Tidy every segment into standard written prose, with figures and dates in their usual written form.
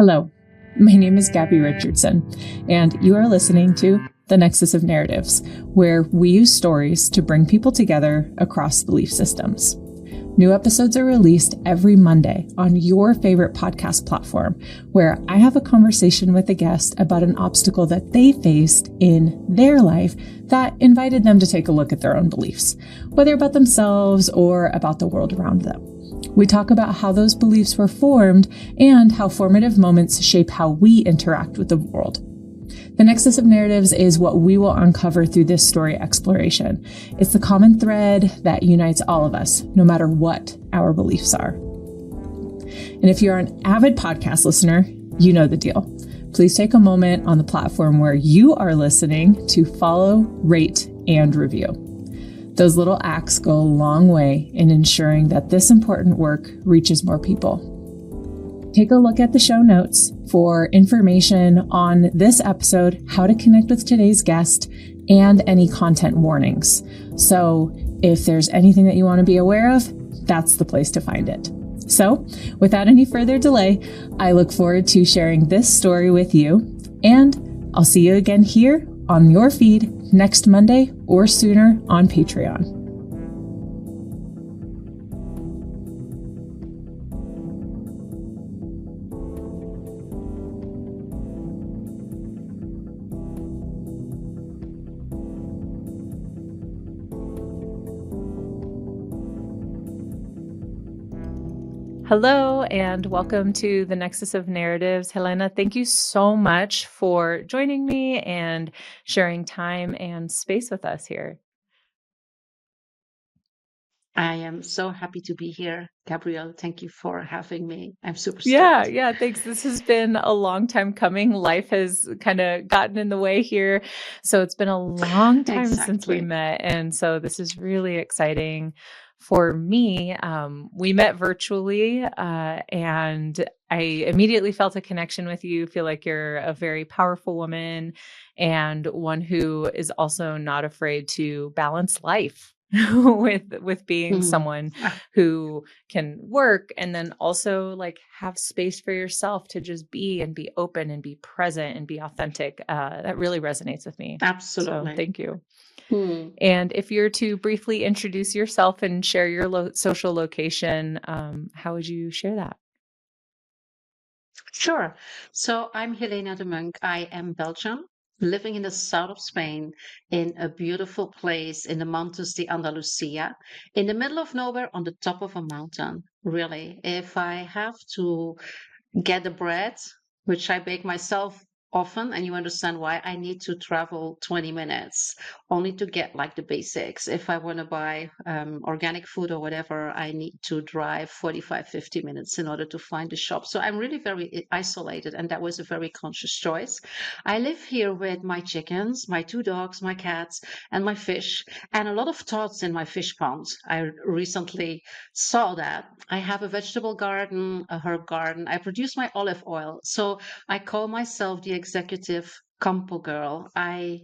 Hello, my name is Gabby Richardson, and you are listening to The Nexus of Narratives, where we use stories to bring people together across belief systems. New episodes are released every Monday on your favorite podcast platform, where I have a conversation with a guest about an obstacle that they faced in their life that invited them to take a look at their own beliefs, whether about themselves or about the world around them. We talk about how those beliefs were formed and how formative moments shape how we interact with the world. The Nexus of Narratives is what we will uncover through this story exploration. It's the common thread that unites all of us, no matter what our beliefs are. And if you're an avid podcast listener, you know the deal. Please take a moment on the platform where you are listening to follow, rate, and review. Those little acts go a long way in ensuring that this important work reaches more people. Take a look at the show notes for information on this episode, how to connect with today's guest, and any content warnings. So if there's anything that you want to be aware of, that's the place to find it. So without any further delay, I look forward to sharing this story with you, and I'll see you again here on your feed next Monday or sooner on Patreon. Hello, and welcome to the Nexus of Narratives. Helena, thank you so much for joining me and sharing time and space with us here. I am so happy to be here, Gabrielle. Thank you for having me. I'm super stoked. Yeah, thanks. This has been a long time coming. Life has kind of gotten in the way here. So it's been a long time since we met. And so this is really exciting for me. We met virtually and I immediately felt a connection with you. Feel like you're a very powerful woman and one who is also not afraid to balance life with being someone who can work and then also like have space for yourself to just be and be open and be present and be authentic. That really resonates with me. Absolutely. So thank you. And if you're to briefly introduce yourself and share your social location, how would you share that? Sure. So I'm Helena de Monk. I am Belgian, living in the south of Spain in a beautiful place in the Montes de Andalusia, in the middle of nowhere on the top of a mountain. Really, if I have to get the bread, which I bake myself often, and you understand why I need to travel 20 minutes only to get like the basics. If I want to buy organic food or whatever, I need to drive 45, 50 minutes in order to find the shop. So I'm really very isolated, and that was a very conscious choice. I live here with my chickens, my 2 dogs, my cats, and my fish, and a lot of thoughts in my fish pond. I recently saw that. I have a vegetable garden, a herb garden. I produce my olive oil. So I call myself the executive Campo girl. I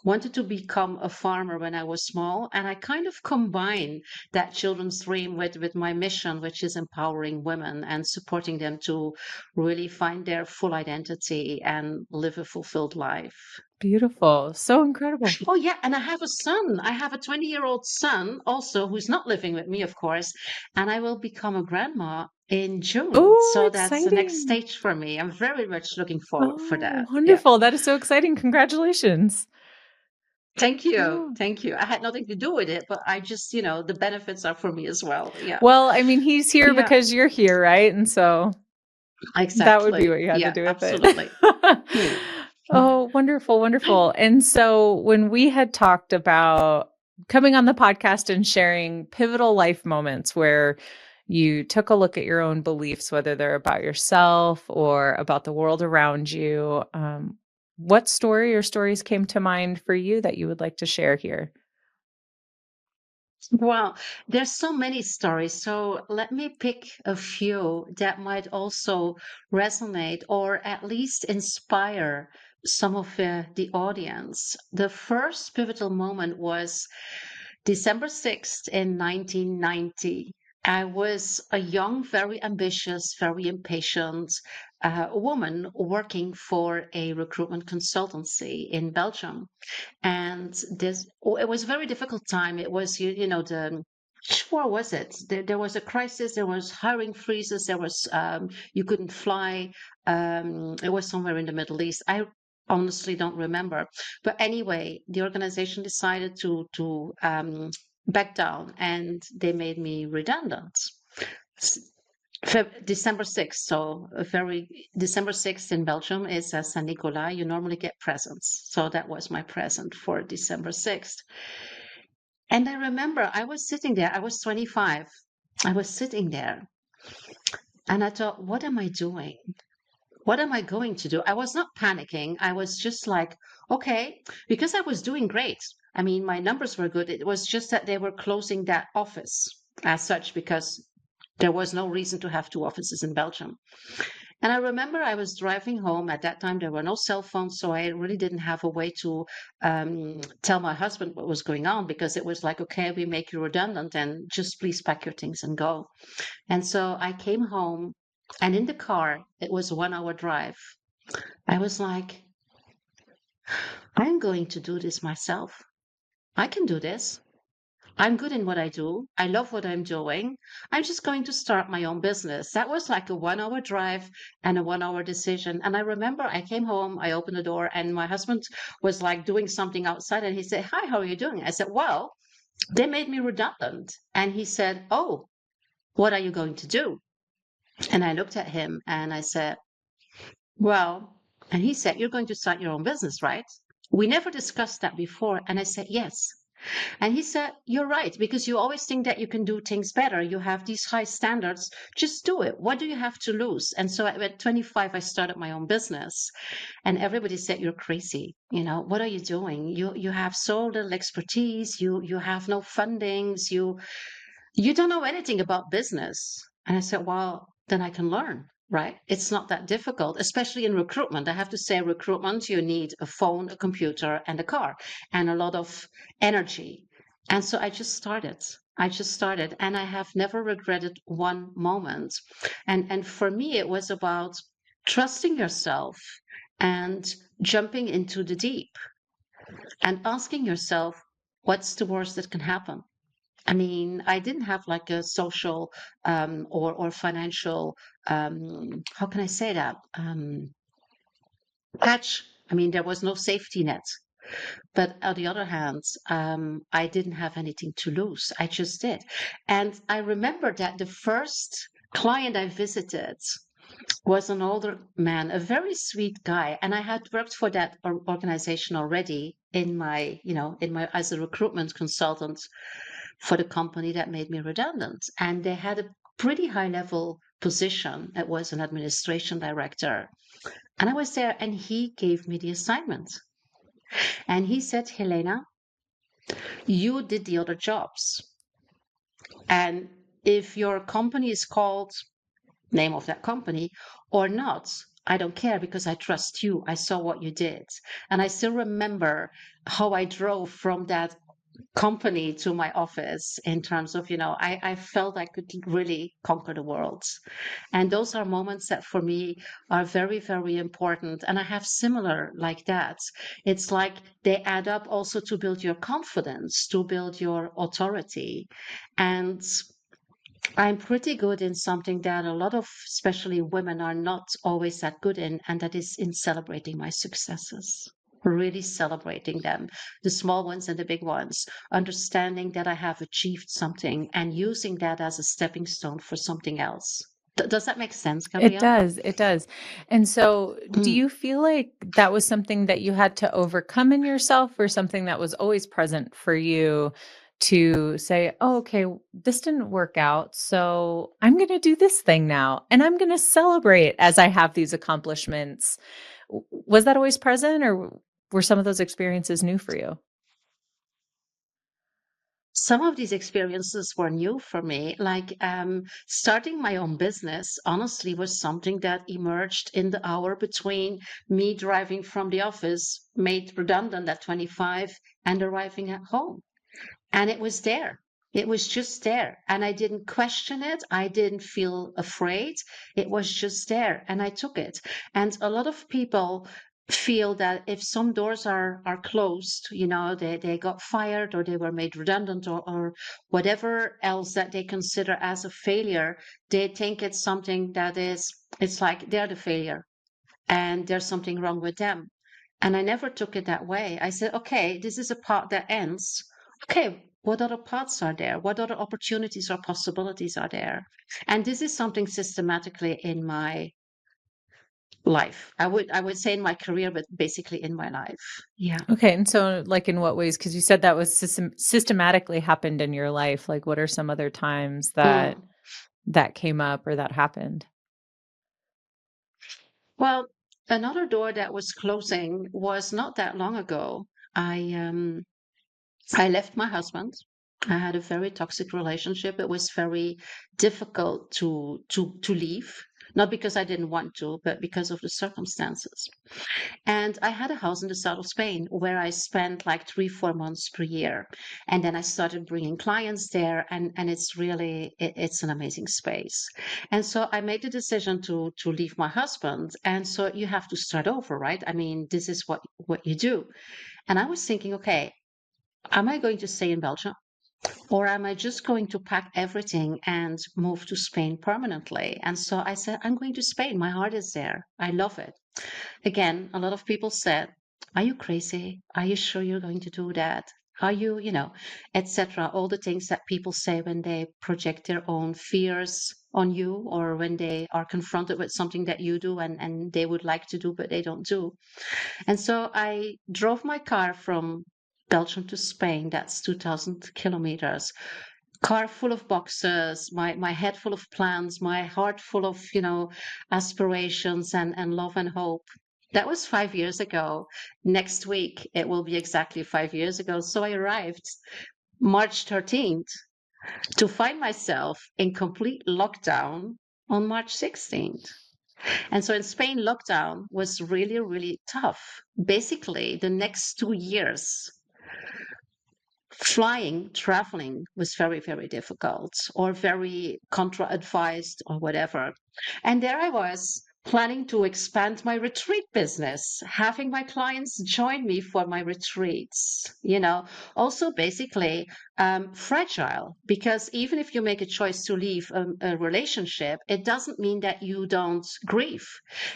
wanted to become a farmer when I was small, and I kind of combine that children's dream with my mission, which is empowering women and supporting them to really find their full identity and live a fulfilled life. Beautiful. So incredible. Oh, yeah. And I have a son. I have a 20-year-old son also who's not living with me, of course. And I will become a grandma in June. Oh, So exciting. that's the next stage for me. I'm very much looking forward for that. Wonderful. Yeah. That is so exciting. Congratulations. Thank you. Oh. Thank you. I had nothing to do with it, but I just, the benefits are for me as well. Yeah. Well, I mean, he's here because you're here, right? And so exactly. That would be what you had to do with absolutely. it. Oh, wonderful, wonderful. And so when we had talked about coming on the podcast and sharing pivotal life moments where you took a look at your own beliefs, whether they're about yourself or about the world around you, what story or stories came to mind for you that you would like to share here? Well, there's so many stories. So let me pick a few that might also resonate or at least inspire some of the audience. The first pivotal moment was December 6th in 1990. I was a young, very ambitious, very impatient a woman working for a recruitment consultancy in Belgium. And it was a very difficult time. It was, the where was it? There was a crisis. There was hiring freezes. There was you couldn't fly. It was somewhere in the Middle East. I honestly don't remember. But anyway, the organization decided to back down, and they made me redundant. December 6th. So December 6th in Belgium is Saint Nicolas. You normally get presents. So that was my present for December 6th. And I remember I was sitting there. I was 25. I was sitting there and I thought, what am I doing? What am I going to do? I was not panicking. I was just like, okay, because I was doing great. I mean, my numbers were good. It was just that they were closing that office as such because there was no reason to have two offices in Belgium. And I remember I was driving home. At that time, there were no cell phones, so I really didn't have a way to tell my husband what was going on because it was like, okay, we make you redundant and just please pack your things and go. And so I came home, and in the car, it was a 1 hour drive. I was like, I'm going to do this myself. I can do this. I'm good in what I do. I love what I'm doing. I'm just going to start my own business. That was like a 1 hour drive and a 1 hour decision. And I remember I came home, I opened the door, and my husband was like doing something outside. And he said, "Hi, how are you doing?" I said, "Well, they made me redundant." And he said, "Oh, what are you going to do?" And I looked at him and I said, "Well," and he said, "You're going to start your own business, right?" We never discussed that before. And I said, "Yes." And he said, "You're right, because you always think that you can do things better. You have these high standards. Just do it. What do you have to lose?" And so at 25, I started my own business. And everybody said, "You're crazy. What are you doing? You have so little expertise. You have no fundings. You don't know anything about business." And I said, "Well, then I can learn, right? It's not that difficult, especially in recruitment. I have to say, recruitment, you need a phone, a computer, and a car, and a lot of energy." And so I just started. And I have never regretted one moment. And for me, it was about trusting yourself and jumping into the deep and asking yourself, what's the worst that can happen? I mean, I didn't have like a social or financial, how can I say that? Catch. I mean, there was no safety net. But on the other hand, I didn't have anything to lose. I just did. And I remember that the first client I visited was an older man, a very sweet guy. And I had worked for that organization already as a recruitment consultant for the company that made me redundant. And they had a pretty high level position. It was an administration director. And I was there and he gave me the assignment. And he said, "Helena, you did the other jobs. And if your company is called name of that company or not, I don't care because I trust you. I saw what you did." And I still remember how I drove from that company to my office in terms of, I felt I could really conquer the world. And those are moments that for me are very, very important. And I have similar like that. It's like they add up also to build your confidence, to build your authority. And I'm pretty good in something that a lot of, especially women, are not always that good in, and that is in celebrating my successes. Really celebrating them, the small ones and the big ones, understanding that I have achieved something and using that as a stepping stone for something else. Does that make sense, It Gabrielle? does, it does. And so do Mm. you feel like that was something that you had to overcome in yourself or something that was always present for you to say, "Oh, okay, this didn't work out, so I'm going to do this thing now and I'm going to celebrate as I have these accomplishments." Was that always present or were some of those experiences new for you? Some of these experiences were new for me. Like starting my own business, honestly, was something that emerged in the hour between me driving from the office, made redundant at 25, and arriving at home. And it was there. It was just there. And I didn't question it. I didn't feel afraid. It was just there. And I took it. And a lot of people feel that if some doors are closed, they got fired or they were made redundant or whatever else that they consider as a failure, they think it's something it's like they're the failure and there's something wrong with them. And I never took it that way. I said, okay, this is a part that ends. Okay, what other paths are there? What other opportunities or possibilities are there? And this is something systematically in my life. I would say in my career, but basically in my life. Yeah. Okay, and so, like, in what ways? Because you said that was systematically happened in your life. Like, what are some other times that Mm. that came up or that happened? Well, another door that was closing was not that long ago. I left my husband. I had a very toxic relationship. It was very difficult to leave, not because I didn't want to, but because of the circumstances. And I had a house in the south of Spain where I spent like 3, 4 months per year. And then I started bringing clients there, and it's really it's an amazing space. And so I made the decision to leave my husband. And so you have to start over, right? I mean, this is what you do. And I was thinking, okay, am I going to stay in Belgium? Or am I just going to pack everything and move to Spain permanently? And so I said, I'm going to Spain. My heart is there. I love it. Again, a lot of people said, are you crazy? Are you sure you're going to do that? Are you, etc. All the things that people say when they project their own fears on you or when they are confronted with something that you do and they would like to do, but they don't do. And so I drove my car from Belgium to Spain. That's 2,000 kilometers. Car full of boxes, my head full of plans, my heart full of, aspirations and love and hope. That was 5 years ago. Next week, it will be exactly 5 years ago. So I arrived March 13th to find myself in complete lockdown on March 16th. And so in Spain, lockdown was really, really tough. Basically, the next 2 years, flying, traveling was very, very difficult or very contra advised or whatever. And there I was planning to expand my retreat business, having my clients join me for my retreats, also basically fragile because even if you make a choice to leave a relationship, it doesn't mean that you don't grieve.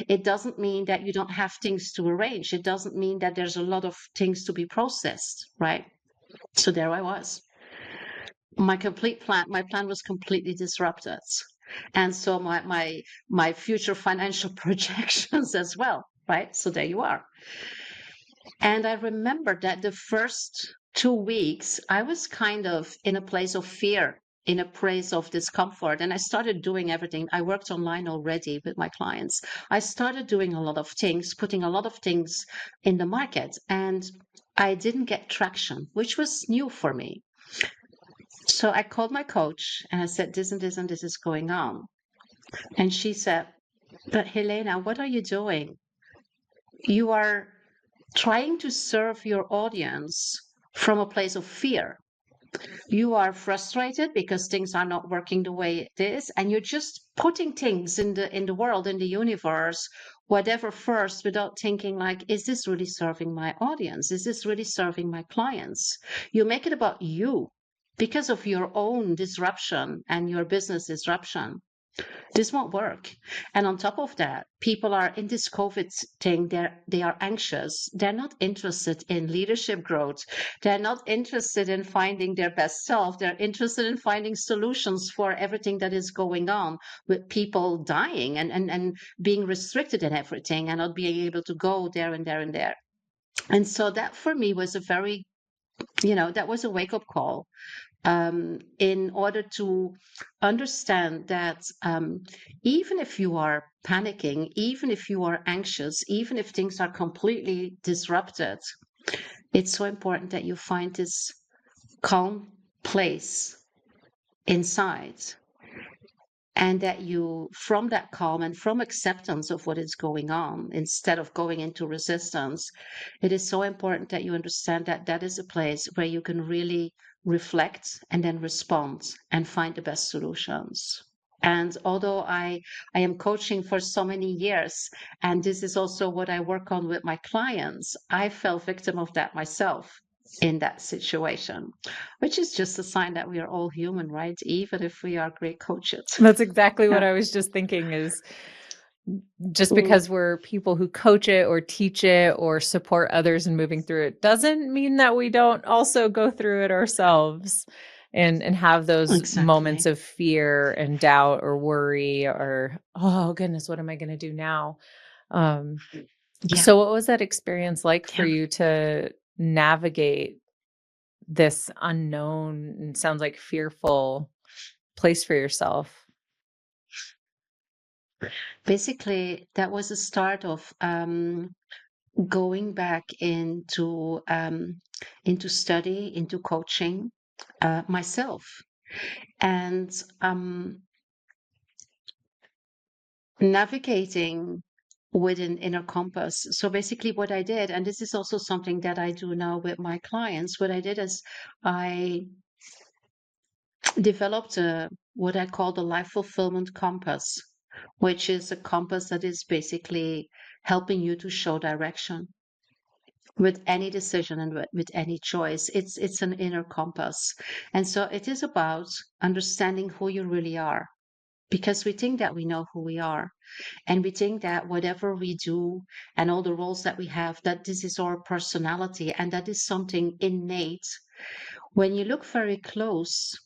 It doesn't mean that you don't have things to arrange. It doesn't mean that there's a lot of things to be processed, right? So there I was. My plan was completely disrupted. And so my future financial projections as well, right? So there you are. And I remember that the first 2 weeks, I was kind of in a place of fear, in a place of discomfort. And I started doing everything. I worked online already with my clients. I started doing a lot of things, putting a lot of things in the market. And I didn't get traction, which was new for me. So I called my coach and I said, this and this and this is going on. And she said, but Helena, what are you doing? You are trying to serve your audience from a place of fear. You are frustrated because things are not working the way it is, and you're just putting things in the world, in the universe, whatever first, without thinking like, is this really serving my audience? Is this really serving my clients? You make it about you because of your own disruption and your business disruption. This won't work. And on top of that, people are in this COVID thing, they are anxious. They're not interested in leadership growth. They're not interested in finding their best self. They're interested in finding solutions for everything that is going on with people dying and being restricted in everything and not being able to go there and there and there. And so that for me was that was a wake up call in order to understand that even if you are panicking, even if you are anxious, even if things are completely disrupted, it's so important that you find this calm place inside and that you, from that calm and from acceptance of what is going on, instead of going into resistance, it is so important that you understand that that is a place where you can really reflect and then respond and find the best solutions. And although I am coaching for so many years, and this is also what I work on with my clients, I fell victim of that myself in that situation, which is just a sign that we are all human, right? Even if we are great coaches. That's exactly what Yeah. I was just thinking is just Mm, because we're people who coach it or teach it or support others in moving through it doesn't mean that we don't also go through it ourselves and have those moments exactly. of fear and doubt or worry or, oh goodness, what am I going to do now? Um, Yeah. so what was that experience like for Yeah. you to navigate this unknown and sounds like fearful place for yourself? Basically, that was the start of going back into study, into coaching myself, and navigating with an inner compass. So basically, what I did, and this is also something that I do now with my clients, what I did is I developed what I call the life fulfillment compass, which is a compass that is basically helping you to show direction with any decision and with any choice. It's an inner compass, and so it is about understanding who you really are. Because we think that we know who we are, and we think that whatever we do and all the roles that we have, that this is our personality and that is something innate. When you look very close,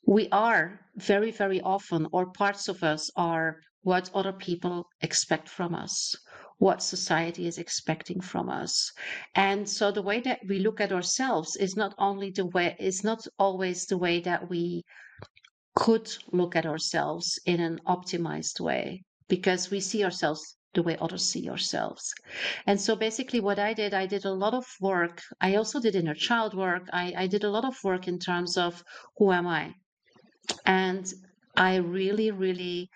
we are very, very often, or parts of us are what other people expect from us, what society is expecting from us. And so the way that we look at ourselves is not always the way that we could look at ourselves in an optimized way, because we see ourselves the way others see ourselves. And so basically what I did a lot of work. I also did inner child work. I did a lot of work in terms of who am I? And I really, really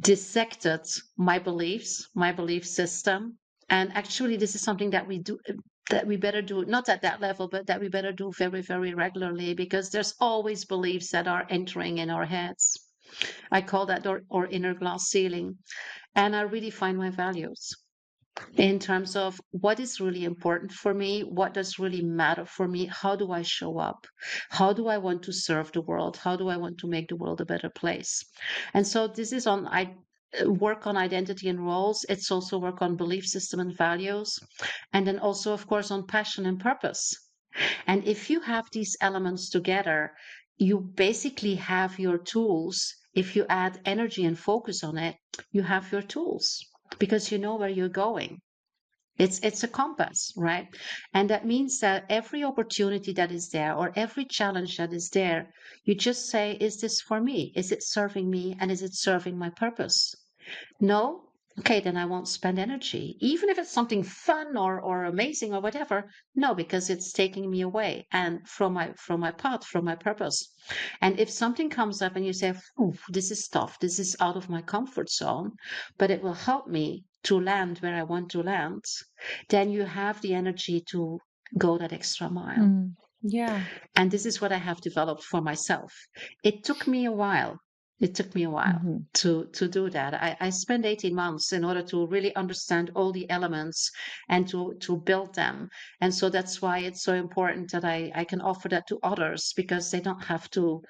dissected my beliefs, my belief system. And actually, this is something that we do, that we better do, not at that level, but that we better do very, very regularly, because there's always beliefs that are entering in our heads. I call that our inner glass ceiling. And I really find my values in terms of what is really important for me, what does really matter for me, how do I show up, how do I want to serve the world, how do I want to make the world a better place. And so this is on I work on identity and roles. It's also work on belief system and values, and then also of course on passion and purpose. And if you have these elements together, you basically have your tools. If you add energy and focus on it, you have your tools, because you know where you're going. It's a compass, right? And that means that every opportunity that is there, or every challenge that is there, you just say, is this for me? Is it serving me? And is it serving my purpose? No? Okay, then I won't spend energy. Even if it's something fun or amazing or whatever. No, because it's taking me away and from my path, from my purpose. And if something comes up and you say, "Ooh, this is tough, this is out of my comfort zone, but it will help me to land where I want to land," then you have the energy to go that extra mile. Mm, yeah. And this is what I have developed for myself. It took me a while. It took me a while Mhm. to do that. I spent 18 months in order to really understand all the elements and to build them. And so that's why it's so important that I can offer that to others, because they don't have to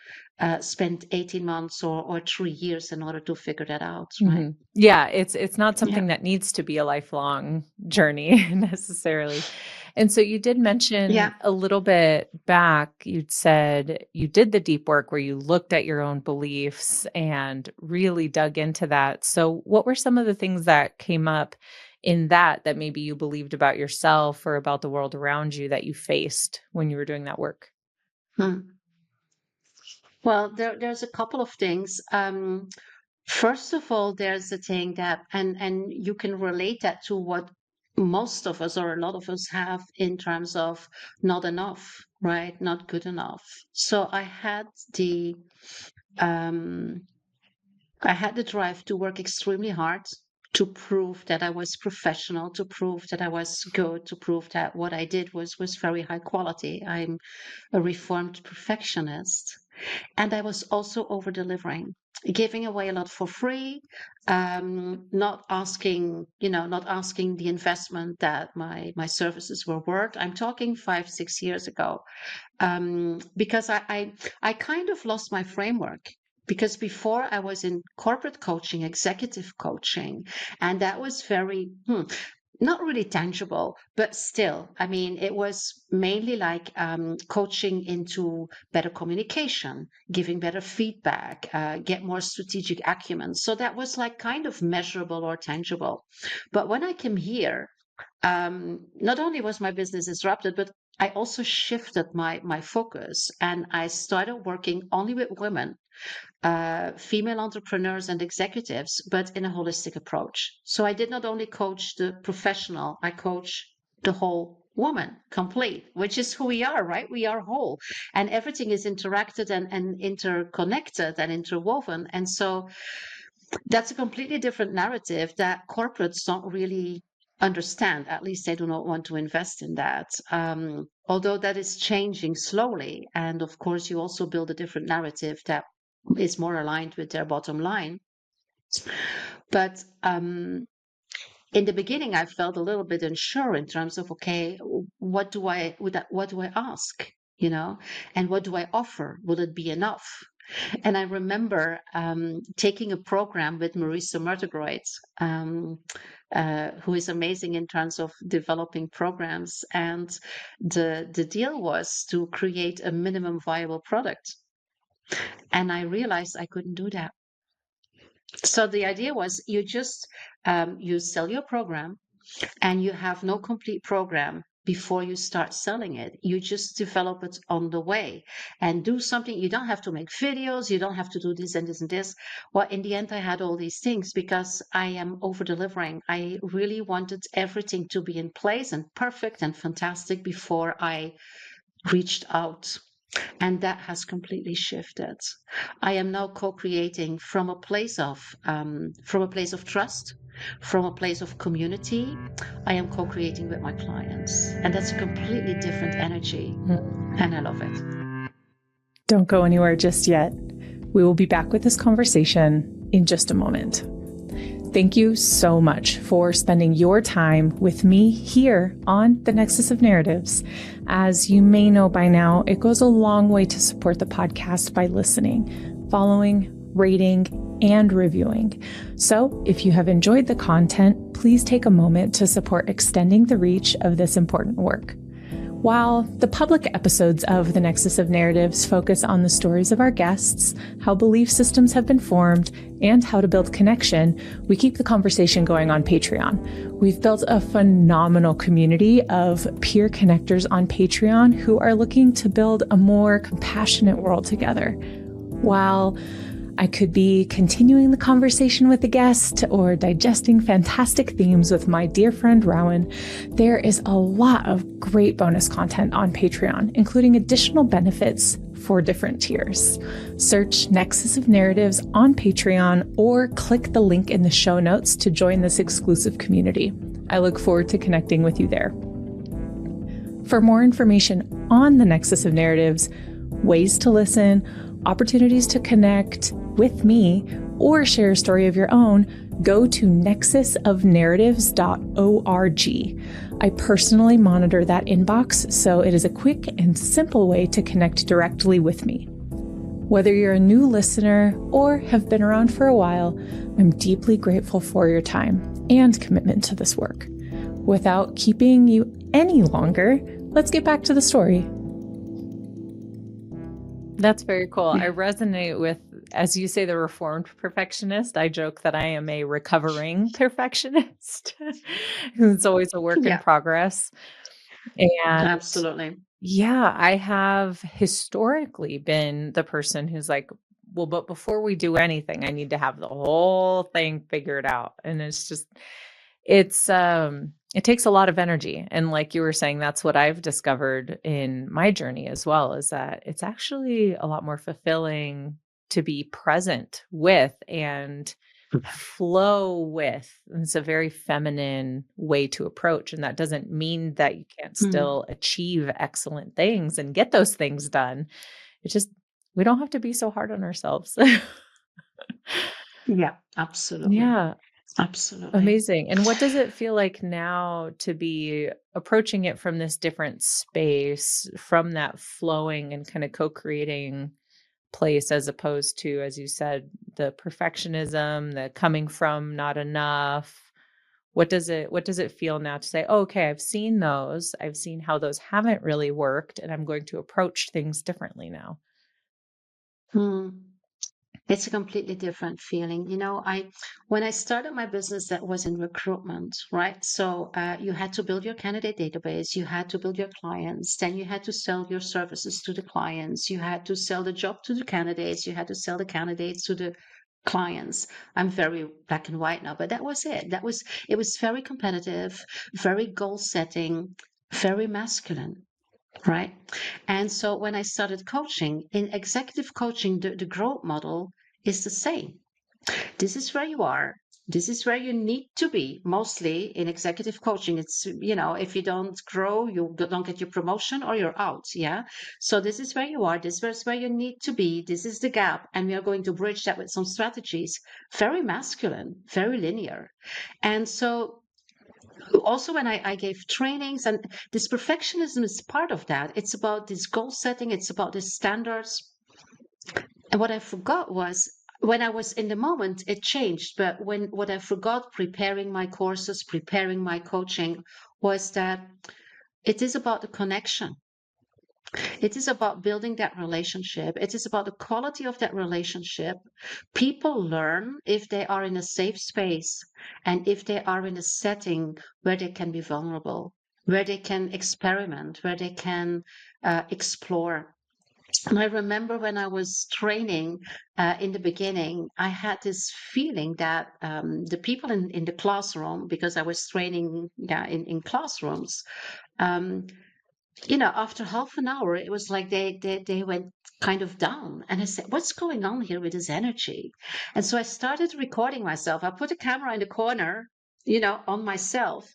spend 18 months or 3 years in order to figure that out, right? Mhm. Yeah, it's not Yeah. something that needs to be a lifelong journey necessarily. And so you did mention Yeah. a little bit back, you'd said you did the deep work where you looked at your own beliefs and really dug into that. So what were some of the things that came up in that maybe you believed about yourself or about the world around you that you faced when you were doing that work? Hmm. Well, there's a couple of things. First of all, there's the thing that, and you can relate that to what most of us or a lot of us have in terms of not enough, right? Not good enough. So I had the um, I had the drive to work extremely hard, to prove that I was professional, to prove that I was good, to prove that what I did was very high quality. I'm a reformed perfectionist. And I was over delivering, giving away a lot for free, not asking the investment that my services were worth. I'm talking 5, 6 years ago, because I kind of lost my framework. Because before I was in corporate coaching, executive coaching, and that was very not really tangible, but still, I mean, it was mainly like coaching into better communication, giving better feedback, get more strategic acumen. So that was like kind of measurable or tangible. But when I came here, not only was my business disrupted, but I also shifted my focus, and I started working only with women, female entrepreneurs and executives, but in a holistic approach. So I did not only coach the professional, I coach the whole woman complete, which is who we are, right? We are whole, and everything is interacted and interconnected and interwoven. And so that's a completely different narrative that corporates don't really understand. At least they do not want to invest in that. Although that is changing slowly. And of course, you also build a different narrative that is more aligned with their bottom line. But in the beginning, I felt a little bit unsure in terms of, okay, what do I ask, and what do I offer? Will it be enough? And I remember taking a program with Marisa Murdergroit, who is amazing in terms of developing programs. And the deal was to create a minimum viable product. And I realized I couldn't do that. So the idea was you sell your program, and you have no complete program before you start selling it. You just develop it on the way and do something. You don't have to make videos. You don't have to do this and this and this. Well, in the end, I had all these things because I am over delivering. I really wanted everything to be in place and perfect and fantastic before I reached out. And that has completely shifted. I am now co-creating from a place of trust, from a place of community. I am co-creating with my clients, and that's a completely different energy, and I love it. Don't go anywhere just yet. We will be back with this conversation in just a moment. Thank you so much for spending your time with me here on the Nexus of Narratives. As you may know by now, it goes a long way to support the podcast by listening, following, rating, and reviewing. So if you have enjoyed the content, please take a moment to support extending the reach of this important work. While the public episodes of the Nexus of Narratives focus on the stories of our guests, how belief systems have been formed, and how to build connection, we keep the conversation going on Patreon. We've built a phenomenal community of peer connectors on Patreon who are looking to build a more compassionate world together. While I could be continuing the conversation with a guest or digesting fantastic themes with my dear friend Rowan, there is a lot of great bonus content on Patreon, including additional benefits for different tiers. Search Nexus of Narratives on Patreon or click the link in the show notes to join this exclusive community. I look forward to connecting with you there. For more information on the Nexus of Narratives, ways to listen, opportunities to connect with me, or share a story of your own, go to nexusofnarratives.org. I personally monitor that inbox, so it is a quick and simple way to connect directly with me. Whether you're a new listener or have been around for a while, I'm deeply grateful for your time and commitment to this work. Without keeping you any longer, let's get back to the story. That's very cool. I resonate with, as you say, the reformed perfectionist. I joke that I am a recovering perfectionist. It's always a work in progress. And absolutely. Yeah, I have historically been the person who's like, well, but before we do anything, I need to have the whole thing figured out. And it takes a lot of energy. And like you were saying, that's what I've discovered in my journey as well, is that it's actually a lot more fulfilling to be present with and flow with. And it's a very feminine way to approach. And that doesn't mean that you can't still achieve excellent things and get those things done. It's just, we don't have to be so hard on ourselves. Yeah, absolutely. Yeah. Absolutely. Amazing. And what does it feel like now to be approaching it from this different space, from that flowing and kind of co-creating place, as opposed to, as you said, the perfectionism, the coming from not enough? What does it feel now to say, oh, okay, I've seen those. I've seen how those haven't really worked, and I'm going to approach things differently now. Hmm. It's a completely different feeling. When I started my business, that was in recruitment, right? So you had to build your candidate database, you had to build your clients, then you had to sell your services to the clients, you had to sell the job to the candidates, you had to sell the candidates to the clients. I'm very black and white now, but that was it. It was very competitive, very goal setting, very masculine. Right. And so when I started coaching, in executive coaching, the growth model is the same. This is where you are. This is where you need to be. Mostly in executive coaching, it's, if you don't grow, you don't get your promotion or you're out. Yeah. So this is where you are. This is where you need to be. This is the gap. And we are going to bridge that with some strategies. Very masculine, very linear. And so also when I gave trainings, and this perfectionism is part of that. It's about this goal setting, it's about these standards. And what I forgot was, when I was in the moment, it changed. But what I forgot preparing my courses, preparing my coaching, was that it is about the connection. It is about building that relationship. It is about the quality of that relationship. People learn if they are in a safe space and if they are in a setting where they can be vulnerable, where they can experiment, where they can explore. And I remember when I was training in the beginning, I had this feeling that the people in the classroom, because I was training in classrooms, um, after half an hour, it was like they went kind of down. And I said, what's going on here with this energy? And so I started recording myself. I put a camera in the corner, on myself.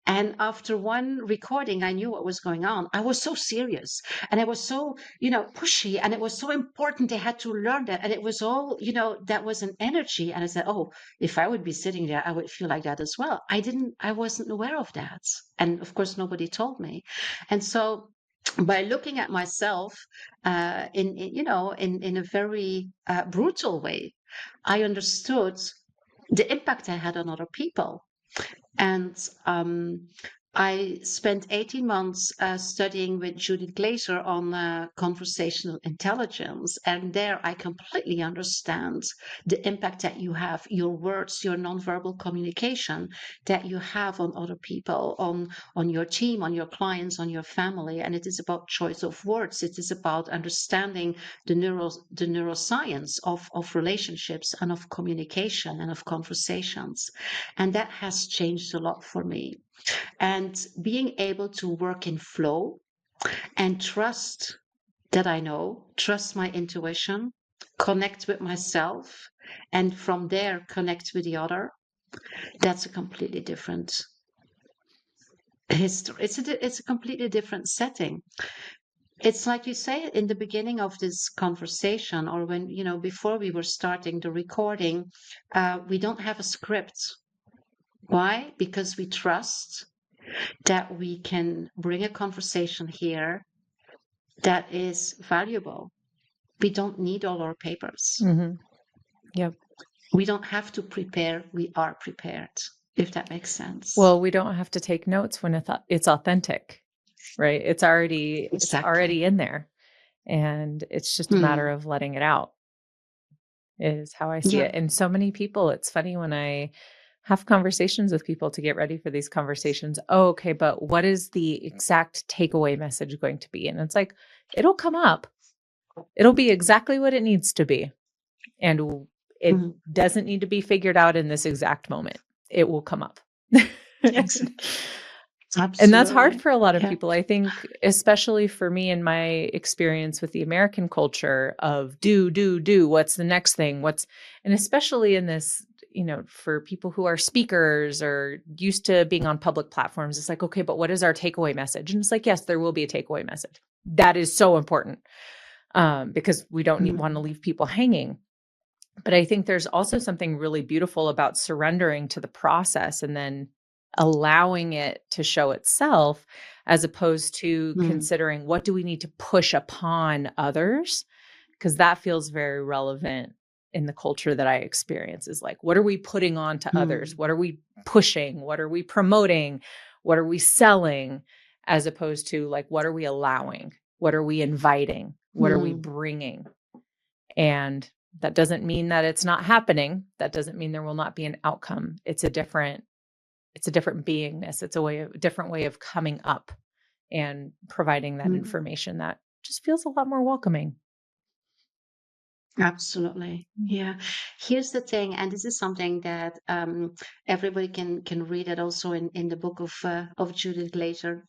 And after one recording, I knew what was going on. I was so serious and I was so, pushy, and it was so important. They had to learn that. And it was all, that was an energy. And I said, oh, if I would be sitting there, I would feel like that as well. I wasn't aware of that. And of course, nobody told me. And so by looking at myself in a very brutal way, I understood the impact I had on other people. And I spent 18 months studying with Judith Glaser on conversational intelligence. And there I completely understand the impact that you have, your words, your nonverbal communication that you have on other people, on your team, on your clients, on your family. And it is about choice of words. It is about understanding the neuroscience of relationships and of communication and of conversations. And that has changed a lot for me. And being able to work in flow and trust that I know, trust my intuition, connect with myself, and from there connect with the other, that's a completely different history. It's a completely different setting. It's like you say in the beginning of this conversation, or when, before we were starting the recording, we don't have a script. Why? Because we trust that we can bring a conversation here that is valuable. We don't need all our papers. Mm-hmm. Yep. We don't have to prepare. We are prepared, if that makes sense. Well, we don't have to take notes when it's authentic, right? It's already in there, and it's just a matter of letting it out, is how I see it. And so many people, it's funny when I have conversations with people to get ready for these conversations. Oh, okay, but what is the exact takeaway message going to be? And it's like, it'll come up. It'll be exactly what it needs to be. And it doesn't need to be figured out in this exact moment. It will come up. And that's hard Absolutely. for a lot of Yeah. people. I think, especially for me in my experience with the American culture of do, what's the next thing? And especially in this, for people who are speakers or used to being on public platforms, it's like, okay, but what is our takeaway message? And it's like, yes, there will be a takeaway message. That is so important, because we don't want to leave people hanging. But I think there's also something really beautiful about surrendering to the process and then allowing it to show itself, as opposed to considering what do we need to push upon others, because that feels very relevant in the culture that I experience, is like, what are we putting on to others? What are we pushing? What are we promoting? What are we selling? As opposed to like, what are we allowing? What are we inviting? What are we bringing? And that doesn't mean that it's not happening. That doesn't mean there will not be an outcome. It's a different beingness. It's a different way of coming up and providing that information that just feels a lot more welcoming. Absolutely. Yeah. Here's the thing, and this is something that everybody can read it also in the book of Judith Glaser,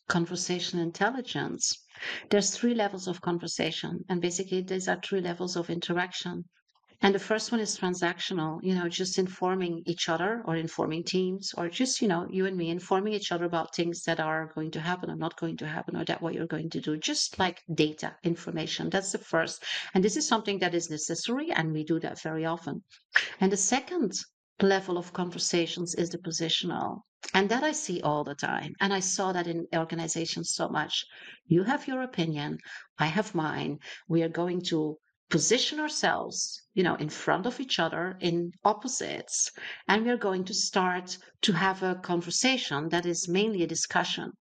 Conversation Intelligence. There's 3 levels of conversation, and basically these are 3 levels of interaction. And the first one is transactional, just informing each other or informing teams or just, you and me informing each other about things that are going to happen or not going to happen or that what you're going to do, just like data information. That's the first. And this is something that is necessary, and we do that very often. And the second level of conversations is the positional. And that I see all the time. And I saw that in organizations so much. You have your opinion, I have mine. We are going to position ourselves, in front of each other in opposites. And we are going to start to have a conversation that is mainly a discussion.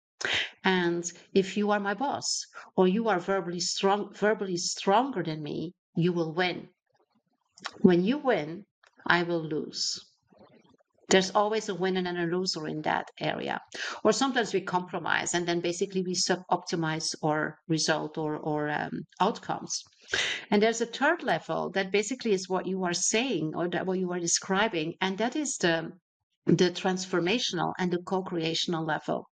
And if you are my boss or you are verbally stronger than me, you will win. When you win, I will lose. There's always a winner and a loser in that area. Or sometimes we compromise and then basically we sub-optimize our result or outcomes. And there's a third level that basically is what you are saying or that what you are describing, and that is the transformational and the co-creational level.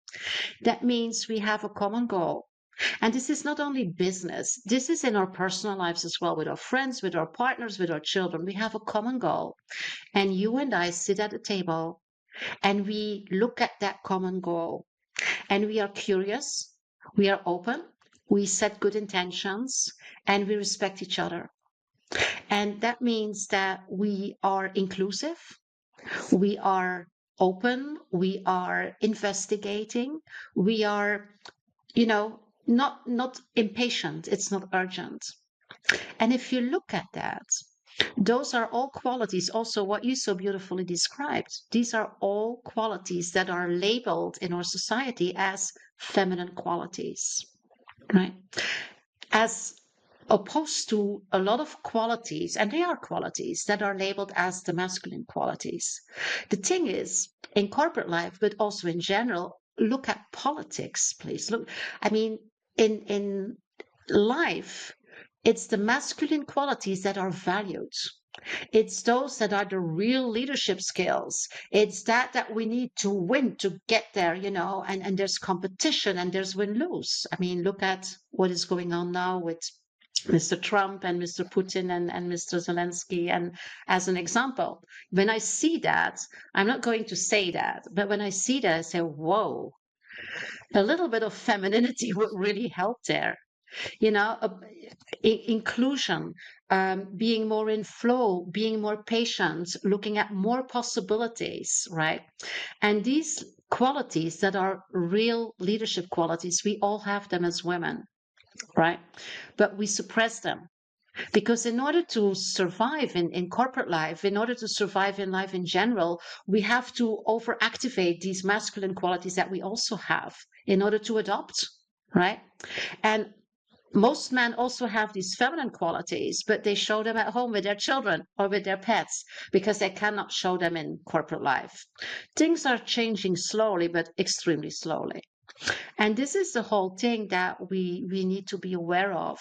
That means we have a common goal. And this is not only business, this is in our personal lives as well, with our friends, with our partners, with our children. We have a common goal. And you and I sit at a table and we look at that common goal and we are curious, we are open, we set good intentions, and we respect each other. And that means that we are inclusive, we are open, we are investigating, we are, not impatient, it's not urgent. And if you look at that, those are all qualities, also what you so beautifully described. These are all qualities that are labeled in our society as feminine qualities, right? As opposed to a lot of qualities, and they are qualities that are labeled as the masculine qualities. The thing is, in corporate life, but also in general, look at politics, please. Look, I mean, in life, it's the masculine qualities that are valued. It's those that are the real leadership skills. It's that we need to win to get there, and there's competition and there's win-lose. I mean, look at what is going on now with Mr. Trump and Mr. Putin and Mr. Zelensky. And as an example, when I see that, I'm not going to say that, but when I see that, I say, whoa, a little bit of femininity would really help there. Inclusion, being more in flow, being more patient, looking at more possibilities, right? And these qualities that are real leadership qualities, we all have them as women, right? But we suppress them. Because in order to survive in corporate life, in order to survive in life in general, we have to overactivate these masculine qualities that we also have in order to adopt, right? And most men also have these feminine qualities, but they show them at home with their children or with their pets because they cannot show them in corporate life. Things are changing slowly, but extremely slowly. And this is the whole thing that we need to be aware of.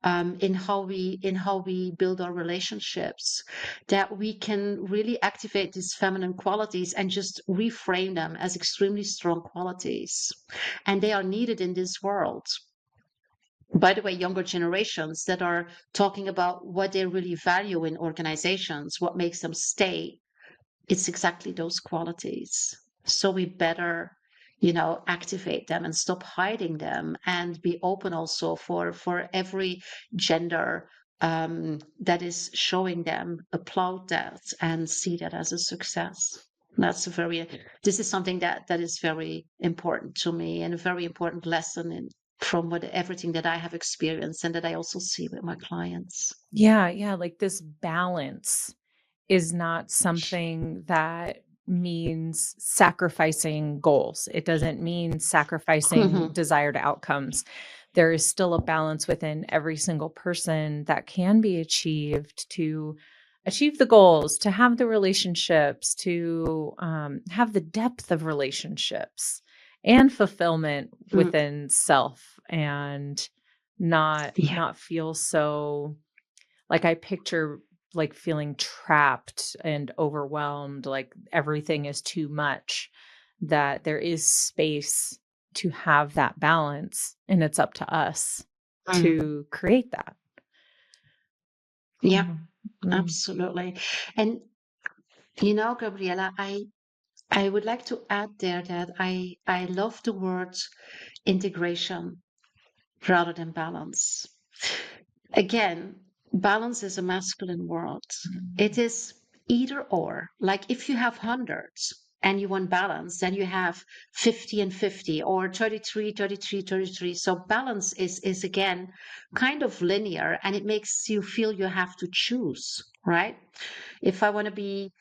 in how we build our relationships, that we can really activate these feminine qualities and just reframe them as extremely strong qualities, and they are needed in this world. By the way, younger generations that are talking about what they really value in organizations, what makes them stay, it's exactly those qualities. So we better, activate them and stop hiding them, and be open also for every gender that is showing them, applaud that, and see that as a success. That's a very, this is something that is very important to me, and a very important lesson from what everything that I have experienced and that I also see with my clients. Yeah, yeah, like this balance is not something that means sacrificing goals. It doesn't mean sacrificing Mhm. desired outcomes. There is still a balance within every single person that can be achieved to achieve the goals, to have the relationships, to have the depth of relationships and fulfillment Mm. within self, and not Yeah. not feel so like I picture like feeling trapped and overwhelmed, like everything is too much, that there is space to have that balance, and it's up to us Mm. to create that. Yeah. Mhm. Mm. Absolutely. And Gabriela, I would like to add there that I love the word integration rather than balance. Again, balance is a masculine word. It Mhm. is either or. Like if you have hundreds and you want balance, then you have 50 and 50, or 33, 33, 33. So balance is again kind of linear, and it makes you feel you have to choose, right? If I want to be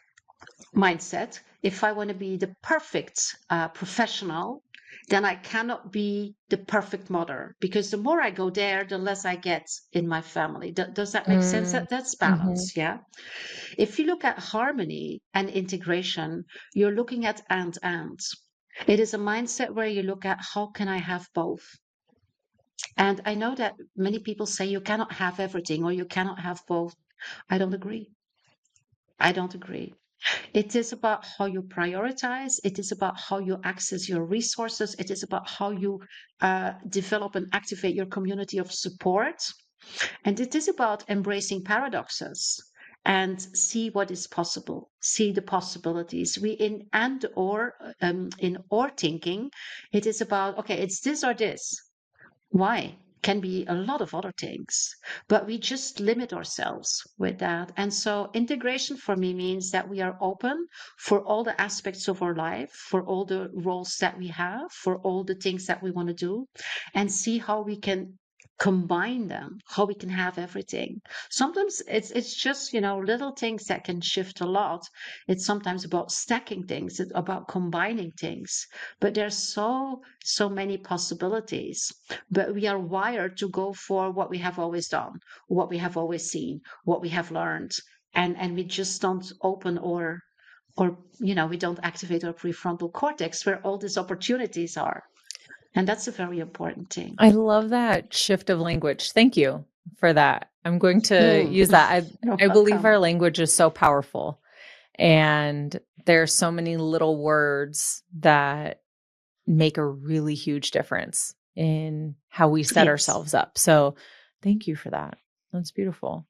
mindset, if I want to be the perfect professional, then I cannot be the perfect mother, because the more I go there, the less I get in my family. Does that make sense? Mm. That's Mhm. balance, yeah. If you look at harmony and integration, you're looking at and. It is a mindset where you look at how can I have both. And I know that many people say you cannot have everything or you cannot have both. I don't agree. I don't agree. It is about how you prioritize. It is about how you access your resources. It is about how you develop and activate your community of support. And it is about embracing paradoxes and see what is possible, see the possibilities. We in or thinking, it is about, okay, it's this or this. Why? Can be a lot of other things, but we just limit ourselves with that. And so integration for me means that we are open for all the aspects of our life, for all the roles that we have, for all the things that we want to do, and see how we can combine them, how we can have everything. Sometimes it's just, little things that can shift a lot. It's sometimes about stacking things, it's about combining things, but there's so many possibilities. But we are wired to go for what we have always done, what we have always seen, what we have learned, and we just don't open or we don't activate our prefrontal cortex where all these opportunities are. And that's a very important thing. I love that shift of language. Thank you for that. I'm going to Mm. use that. You're I believe welcome. our language is so powerful, and there are so many little words that make a really huge difference in how we set Yes, ourselves up. So thank you for that. That's beautiful.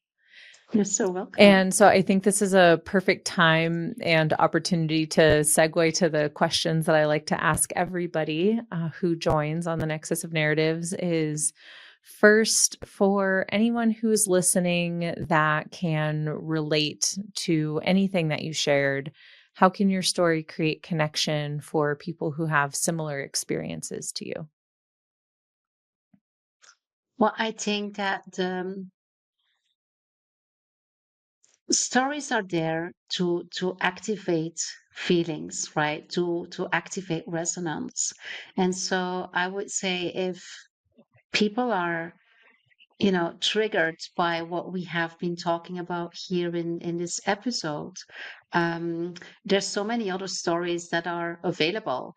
you're so welcome. And so I think this is a perfect time and opportunity to segue to the questions that I like to ask everybody who joins on the Nexus of Narratives. Is first, for anyone who's listening that can relate to anything that you shared, how can your story create connection for people who have similar experiences to you? Well, I think that stories are there to activate feelings, right? To activate resonance. And so I would say if people are triggered by what we have been talking about here in this episode. There's so many other stories that are available.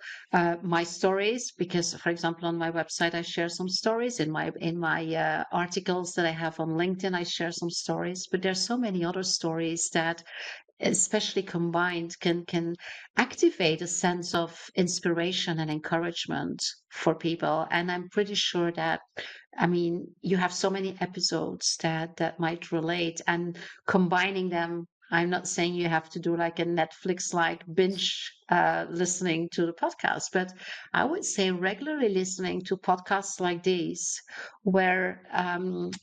My stories, because for example on my website I share some stories, in my articles that I have on LinkedIn I share some stories, but there's so many other stories that, especially combined, can activate a sense of inspiration and encouragement for people. And I'm pretty sure that, I mean, you have so many episodes that might relate, and combining them. I'm not saying you have to do like a Netflix like binge listening to the podcast, but I would say regularly listening to podcasts like these, where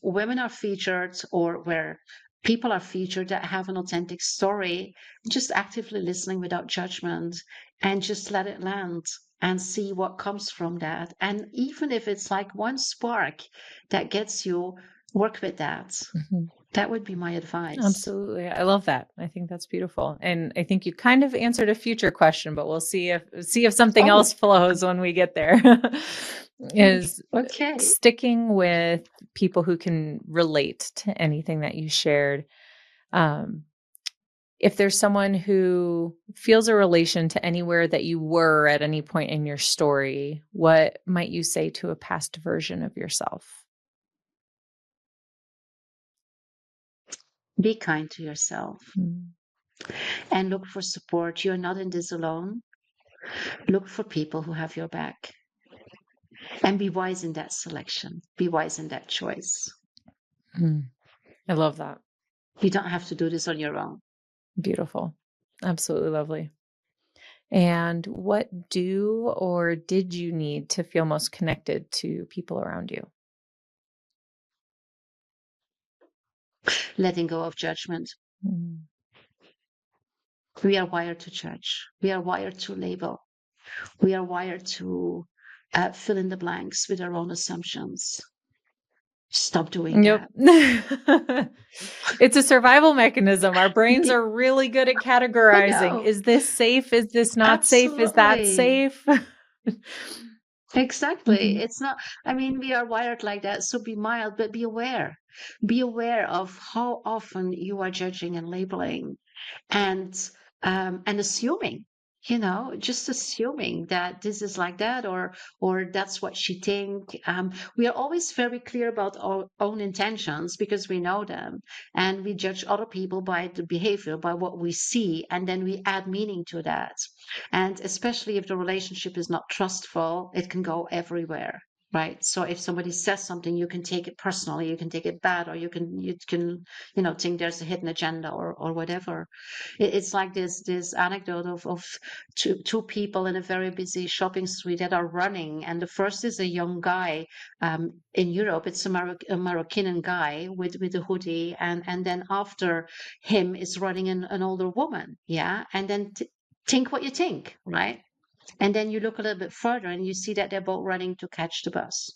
women are featured, or where people are featured that have an authentic story, just actively listening without judgment, and just let it land and see what comes from that. And even if it's like one spark that gets you, work with that. Mhm. That would be my advice. Absolutely. I love that. I think that's beautiful. And I think you kind of answered a future question, but we'll see if something Oh, else flows when we get there. Is okay. sticking with people who can relate to anything that you shared. Um, if there's someone who feels a relation to anywhere that you were at any point in your story, what might you say to a past version of yourself? Be kind to yourself Mm. and look for support. You're not in this alone. Look for people who have your back, and be wise in that selection. Be wise in that choice. Mm. I love that. You don't have to do this on your own. Beautiful. Absolutely lovely. And what do or did you need to feel most connected to people around you? Letting go of judgment. Mm. We are wired to judge. We are wired to label. We are wired to fill in the blanks with our own assumptions. Stop doing Yep. that. It's a survival mechanism. Our brains The- are really good at I categorizing. know. Is this safe? Is this not safe? Is that Absolutely. safe? Exactly. Mhm. It's not, I mean, we are wired like that. So be mild, but be aware. Be aware of how often you are judging and labeling, and assuming, just assuming that this is like that, or that's what she think. We are always very clear about our own intentions because we know them, and we judge other people by the behavior, by what we see, and then we add meaning to that. And especially if the relationship is not trustful, it can go everywhere. Right. So if somebody says something, you can take it personally, you can take it bad, or you can think there's a hidden agenda, or whatever. It's like this anecdote of two people in a very busy shopping street that are running, and the first is a young guy. In Europe, it's a Moroccan guy with a hoodie, and then after him is running an older woman, yeah, and then think what you think, right? And then you look a little bit further and you see that they're both running to catch the bus,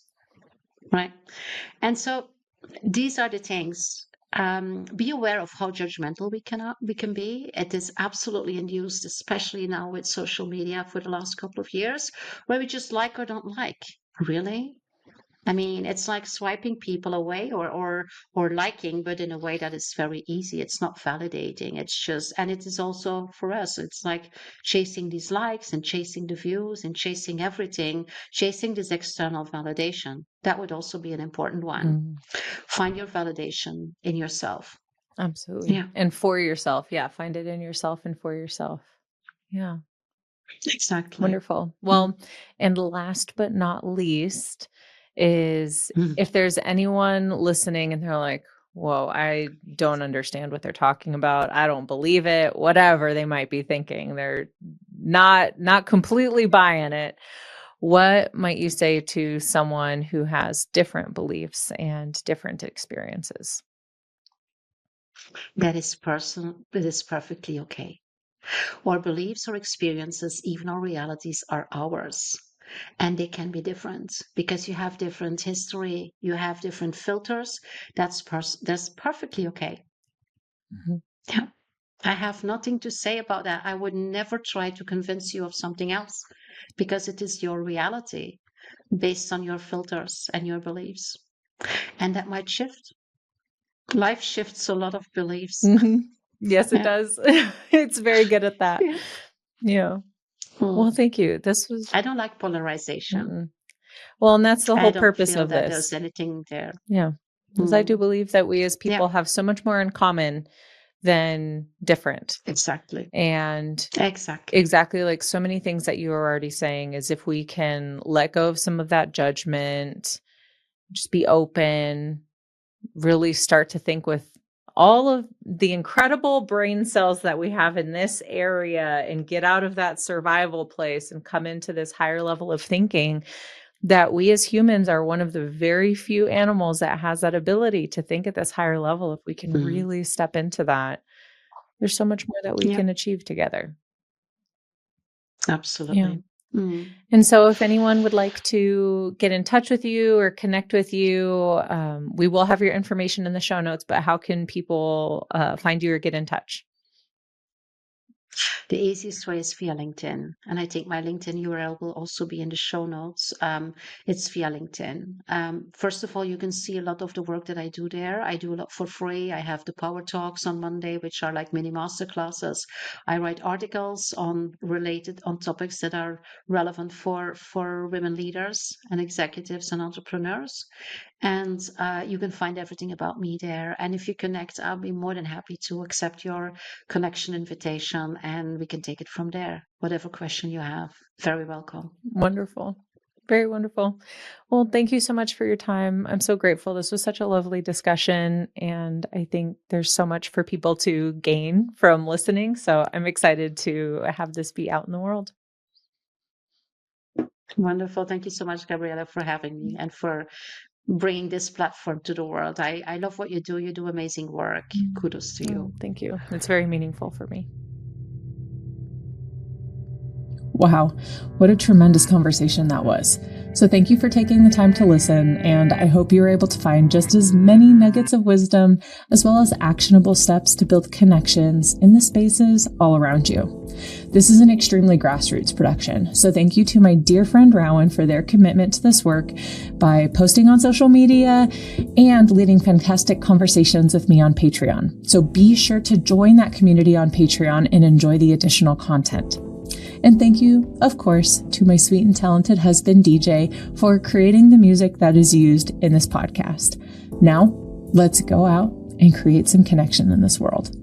right? And so these are the things. Be aware of how judgmental we can be. It is absolutely induced, especially now with social media for the last couple of years, where we just like or don't like. Really? I mean, it's like swiping people away, or liking, but in a way that is very easy. It's not validating. It's just, and it is also for us. It's like chasing these likes and chasing the views and chasing everything, chasing this external validation. That would also be an important one. Mm, Find your validation in yourself. absolutely. Yeah, And for yourself. Yeah. Find it in yourself and for yourself. Yeah. exactly. Wonderful. Mm. Well, and last but not least is Mm. if there's anyone listening and they're like, whoa, I don't understand what they're talking about. I don't believe it. Whatever they might be thinking. They're not completely buying it. What might you say to someone who has different beliefs and different experiences? That is personal. That is perfectly okay. Our beliefs or experiences, even our realities, are ours. And they can be different because you have different history, you have different filters. That's perfectly okay. Mhm. Yeah. I have nothing to say about that. I would never try to convince you of something else because it is your reality based on your filters and your beliefs. And that might shift. Life shifts a lot of beliefs. Mm-hmm. Yes, it Yeah. does. It's very good at that. Yeah. Yeah. Well, Mm. thank you. This was, I don't like polarization. well, and that's the I whole don't purpose feel of that there's this. anything there. Yeah. Because I do Mm. believe that we as Yeah, people have so much more in common than different. exactly. And Exactly. exactly like so many things that you were already saying is if we can let go of some of that judgment, just be open, really start to think with all of the incredible brain cells that we have in this area and get out of that survival place and come into this higher level of thinking, that we as humans are one of the very few animals that has that ability to think at this higher level. If we can Mm. really step into that, there's so much more that we Yeah, can achieve together. Yeah. absolutely. Mm. And so if anyone would like to get in touch with you or connect with you, we will have your information in the show notes, but how can people find you or get in touch? The easiest way is via LinkedIn. And I think my LinkedIn URL will also be in the show notes. It's via LinkedIn. First of all, you can see a lot of the work that I do there. I do a lot for free. I have the Power Talks on Monday, which are like mini master classes. I write articles on topics that are relevant for women leaders and executives and entrepreneurs. And you can find everything about me there. And if you connect, I'll be more than happy to accept your connection invitation and we can take it from there. Whatever question you have, very welcome. Wonderful. Very wonderful. Well, thank you so much for your time. I'm so grateful. This was such a lovely discussion, and I think there's so much for people to gain from listening. So I'm excited to have this be out in the world. Wonderful. Thank you so much, Gabriella, for having me and for bringing this platform to the world. I love what you do. You do amazing work. Kudos to you. Thank you. It's very meaningful for me. Wow, what a tremendous conversation that was. So thank you for taking the time to listen, and I hope you were able to find just as many nuggets of wisdom as well as actionable steps to build connections in the spaces all around you. This is an extremely grassroots production, so thank you to my dear friend Rowan for their commitment to this work by posting on social media and leading fantastic conversations with me on Patreon. So be sure to join that community on Patreon and enjoy the additional content. And thank you, of course, to my sweet and talented husband, DJ, for creating the music that is used in this podcast. Now, let's go out and create some connection in this world.